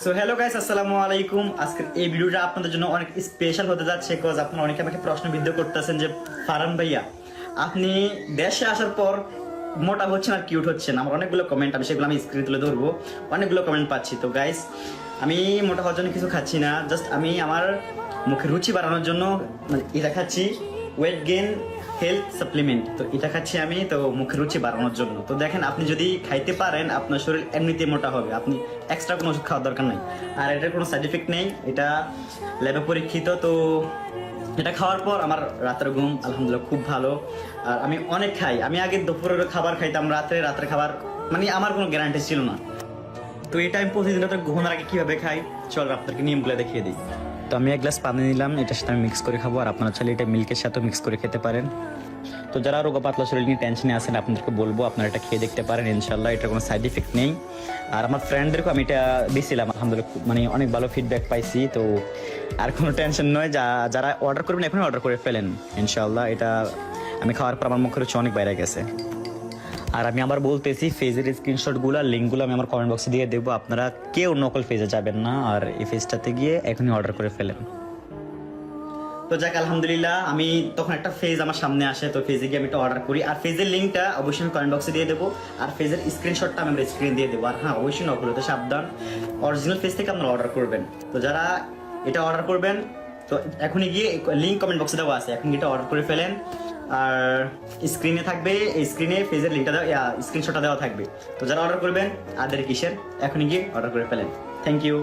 So hello guys, আসসালামু আলাইকুম। আজকের এই ভিডিওটা আপনাদের জন্য অনেক স্পেশাল হতে যাচ্ছে, বিকজ আপনারা অনেকে আমাকে প্রশ্নবিদ্ধ করতেছেন যে ফারহান ভাইয়া আপনি দেশে আসার পর মোটা হচ্ছেন আর কিউট হচ্ছেন। আমার অনেকগুলো কমেন্ট, আমি সেগুলো স্ক্রিনে তুলে ধরবো। অনেকগুলো কমেন্ট পাচ্ছি। তো গাইস, আমি মোটা হওয়ার জন্য কিছু খাচ্ছি না, জাস্ট আমি আমার মুখে রুচি বাড়ানোর জন্য এটা খাচ্ছি, ওয়েট গেইন হেলথ সাপ্লিমেন্ট। তো এটা খাচ্ছি আমি, তো মুখের রুচি বাড়ানোর জন্য। তো দেখেন, আপনি যদি খাইতে পারেন আপনার শরীর এমনিতে মোটা হবে, আপনি এক্সট্রা কোনো ওষুধ খাওয়ার দরকার নাই। আর এটার কোনো সাইড এফেক্ট নেই, এটা ল্যাবে পরীক্ষিত। তো এটা খাওয়ার পর আমার রাতের ঘুম আলহামদুলিল্লাহ খুব ভালো। আর আমি অনেক খাই, আমি আগে দুপুরের খাবার খাইতাম, রাতের খাবার আমার কোনো গ্যারান্টি ছিল না। তো এটা আমি প্রতিদিন রাতে ঘুমানোর আগে কিভাবে খাই, চল আপনাদেরকে নিয়মগুলো দেখিয়ে দিই। তো আমি এক গ্লাস পানি নিলাম, এটার সাথে আমি মিক্স করে খাবো। আর আপনারা চাইলে এটা মিল্কের সাথে মিক্স করে খেতে পারেন। তো যারা রোগা পাতলা শরীর নিয়ে টেনশনে আছেন, আপনাদেরকে বলবো আপনারা এটা খেয়ে দেখতে পারেন, ইনশাল্লাহ এটার কোনো সাইড ইফেক্ট নেই। আর আমার ফ্রেন্ডদেরকেও আমি এটা দিয়েছিলাম, আলহামদুলিল্লাহ অনেক ভালো ফিডব্যাক পাইছি। তো আর কোনো টেনশন নয়, যারা অর্ডার করবেন এখনই অর্ডার করে ফেলেন, ইনশাল্লাহ এটা আমি খাওয়ার পর আমার মুখের রুচি অনেক বাইরে গেছে। আর আমি আবার বলতেছি, ফেজের স্ক্রিনশটগুলো লিঙ্কগুলো আমি আমার কমেন্ট বক্সে দিয়ে দেবো, আপনারা কেউ নকল ফেজে যাবেন না, আর এই ফেজটাতে গিয়ে এখনই অর্ডার করে ফেলেন। তো যাক, আলহামদুলিল্লাহ আমি তখন একটা ফেজ আমার সামনে আসে, তো ফেজে গিয়ে আমি একটা অর্ডার করি। আর ফেজের লিঙ্কটা অবশ্যই আমি কমেন্ট বক্সে দিয়ে দেবো, আর ফেজের স্ক্রিনশটটা আমি স্ক্রিনে দিয়ে দেবো। আর হ্যাঁ, অবশ্যই নকল হতে সাবধান, অরিজিনাল ফেজ থেকে আপনারা অর্ডার করবেন। তো যারা এটা অর্ডার করবেন, তো এখনই গিয়ে লিঙ্ক কমেন্ট বক্সে দেওয়া আছে, এখন এটা অর্ডার করে ফেলেন। আর স্ক্রিনে থাকবে, এই স্ক্রিনে ফেজের লিঙ্কটা দেওয়া, স্ক্রিনশটটা দেওয়া থাকবে। তো যারা অর্ডার করবেন আদের কিসের, এখনই গিয়ে অর্ডার করে ফেলেন। Thank you.